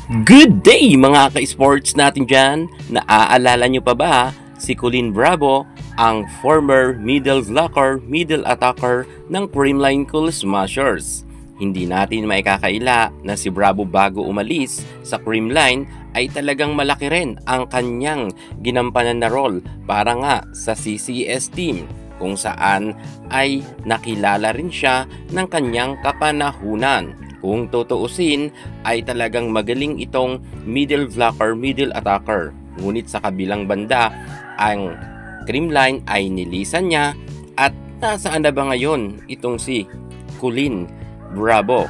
Good day mga ka-sports natin dyan! Naaalala nyo pa ba si Colin Bravo, ang former middle blocker, middle attacker ng Creamline Cool Smashers? Hindi natin maikakaila na si Bravo bago umalis sa Creamline ay talagang malaki rin ang kanyang ginampanan na role para nga sa CCS team, kung saan ay nakilala rin siya ng kanyang kapanahunan. Kung tutuusin ay talagang magaling itong middle blocker, middle attacker. Ngunit sa kabilang banda, ang Creamline ay nilisan niya at nasaan na ba ngayon itong si Colin Bravo?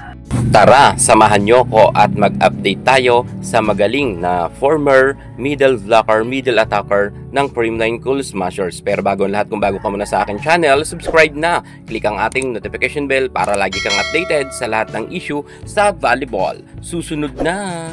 Tara, samahan nyo ko at mag-update tayo sa magaling na former middle blocker, middle attacker ng Creamline Cool Smashers. Pero bago ang lahat, kung bago ka muna sa akin channel, subscribe na. Click ang ating notification bell para lagi kang updated sa lahat ng issue sa volleyball. Susunod na!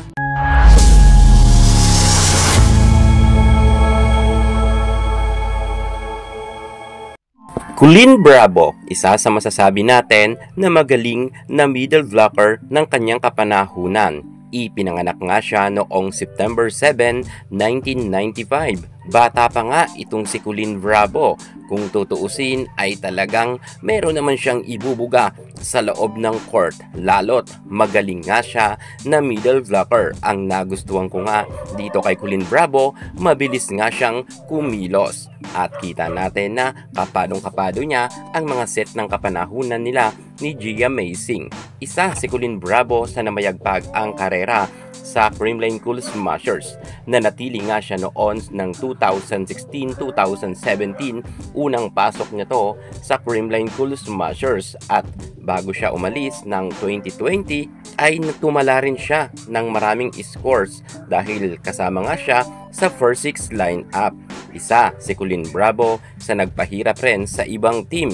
Colin Bravo, isa sa masasabi natin na magaling na middle blocker ng kanyang kapanahunan. Ipinanganak nga siya noong September 7, 1995. Bata pa nga itong si Colin Bravo. Kung tutuusin ay talagang meron naman siyang ibubuga sa loob ng court. Lalo't magaling nga siya na middle blocker. Ang nagustuhan ko nga dito kay Colin Bravo, mabilis nga siyang kumilos. At kita natin na kapadong-kapado niya ang mga set ng kapanahunan nila ni Gia Mazing. Isa si Colin Bravo sa namayagpag ang karera sa Creamline Cool Smashers. Nanatili nga siya noon ng 2016-2017. Unang pasok niya to sa Creamline Cool Smashers at bago siya umalis ng 2020 ay tumala rin siya ng maraming scores dahil kasama nga siya sa first six lineup. Isa si Colin Bravo sa nagpahirap rin sa ibang team.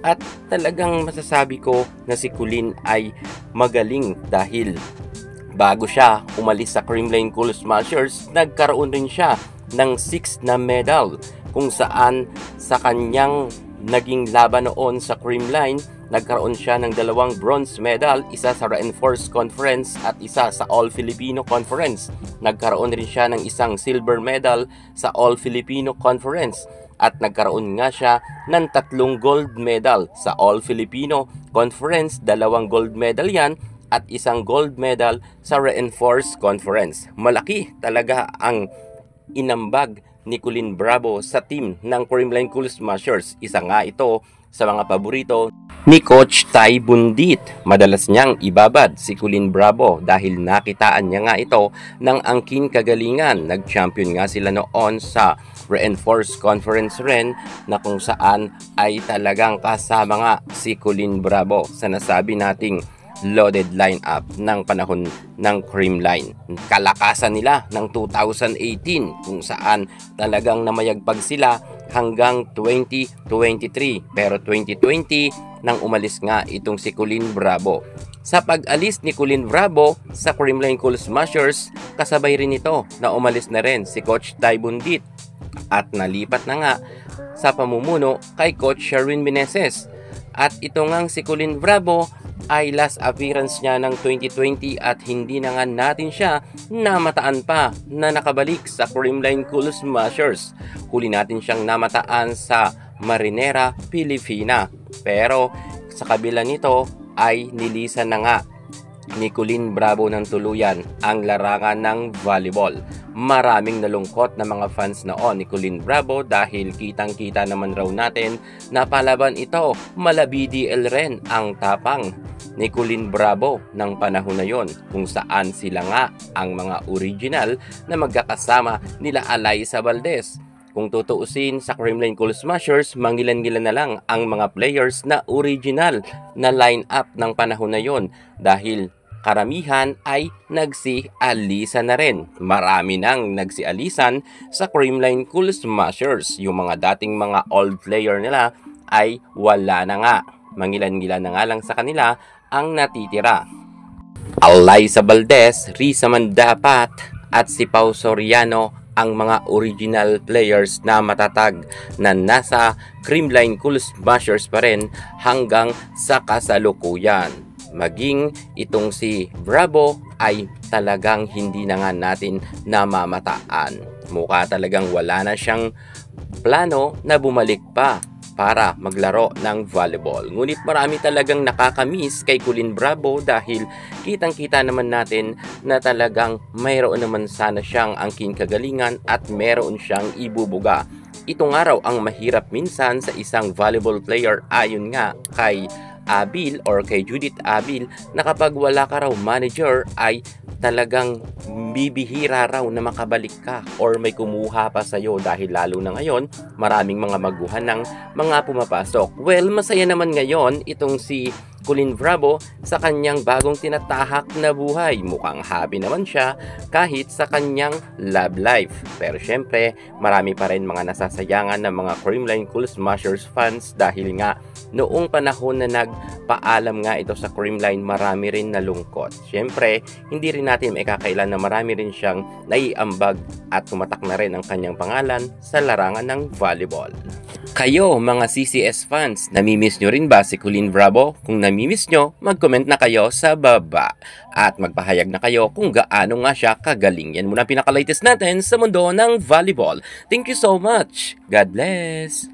At talagang masasabi ko na si Colin ay magaling dahil bago siya umalis sa Creamline Cool Smashers, nagkaroon rin siya ng 6 na medal kung saan sa kanyang naging laban noon sa Creamline, nagkaroon siya ng 2 bronze medal, isa sa Reinforced Conference at isa sa All-Filipino Conference. Nagkaroon rin siya ng isang silver medal sa All-Filipino Conference at nagkaroon nga siya ng 3 gold medal sa All-Filipino Conference, 2 gold medal yan at isang gold medal sa Reinforced Conference. Malaki talaga ang inambag ni Colin Bravo sa team ng Creamline Cool Smashers. Isa nga ito sa mga paborito ni Coach Ty Bundit. Madalas niyang ibabad si Colin Bravo dahil nakitaan niya nga ito ng angkin kagalingan. Nag-champion nga sila noon sa Reinforced Conference rin na kung saan ay talagang kasama nga si Colin Bravo sa nasabi nating loaded lineup ng panahon ng Creamline. Kalakasan nila ng 2018 kung saan talagang namayagpag sila hanggang 2023. Pero 2020 nang umalis nga itong si Colin Bravo. Sa pag-alis ni Colin Bravo sa Creamline Cool Smashers, kasabay rin ito na umalis na rin si Coach Ty Bundit at nalipat na nga sa pamumuno kay Coach Sherwin Meneses. At ito ngang si Colin Bravo ay last appearance niya ng 2020 at hindi na nga natin siya namataan pa na nakabalik sa Creamline Cool Smashers. Huli natin siyang namataan sa Marinera, Pilipina. Pero sa kabila nito ay nilisan na nga ni Colin Bravo ng tuluyan ang larangan ng volleyball. Maraming nalungkot na mga fans noon ni Colin Bravo dahil kitang-kita naman raw natin na palaban ito. Mala BDL rin ang tapang ni Colin Bravo ng panahon na yon, kung saan sila nga ang mga original na magkakasama nila Alyssa Valdez. Kung tutuusin sa Creamline Cool Smashers, mangilan-ngilan na lang ang mga players na original na line-up ng panahon na yon dahil karamihan ay nagsi-alisan na rin. Marami nang nagsi-alisan sa Creamline Cool Smashers. Yung mga dating mga old player nila ay wala na nga. Mangilan-ngilan na nga lang sa kanila ang natitira. Alyssa Valdez, Risa Mandapat at si Pau Soriano ang mga original players na matatag na nasa Creamline Cool Smashers pa rin hanggang sa kasalukuyan. Maging itong si Bravo ay talagang hindi na nga natin namamataan. Mukha talagang wala na siyang plano na bumalik pa para maglaro ng volleyball. Ngunit marami talagang nakakamiss kay Colleen Bravo dahil kitang-kita naman natin na talagang mayroon naman sana siyang angking kagalingan at meron siyang ibubuga. Ito nga raw ang mahirap minsan sa isang volleyball player ayon nga kay Abil or kay Judith Abil na kapag wala ka raw manager ay talagang bibihira raw na makabalik ka or may kumuha pa sa'yo dahil lalo na ngayon maraming mga maguhan ng mga pumapasok. Well, masaya naman ngayon itong si Colleen Bravo sa kanyang bagong tinatahak na buhay. Mukhang happy naman siya kahit sa kanyang love life. Pero syempre, marami pa rin mga nasasayangan ng mga Creamline Cool Smashers fans dahil nga noong panahon na nagpaalam nga ito sa Creamline, marami rin nalungkot. Syempre, hindi rin natin maikakailan na marami rin siyang naiambag at tumatak na rin ang kanyang pangalan sa larangan ng volleyball. Kayo mga CCS fans, namimiss nyo rin ba si Colleen Bravo? Kung namimiss nyo, mag-comment na kayo sa baba. At magpahayag na kayo kung gaano nga siya kagaling. Yan muna pinaka-latest natin sa mundo ng volleyball. Thank you so much. God bless.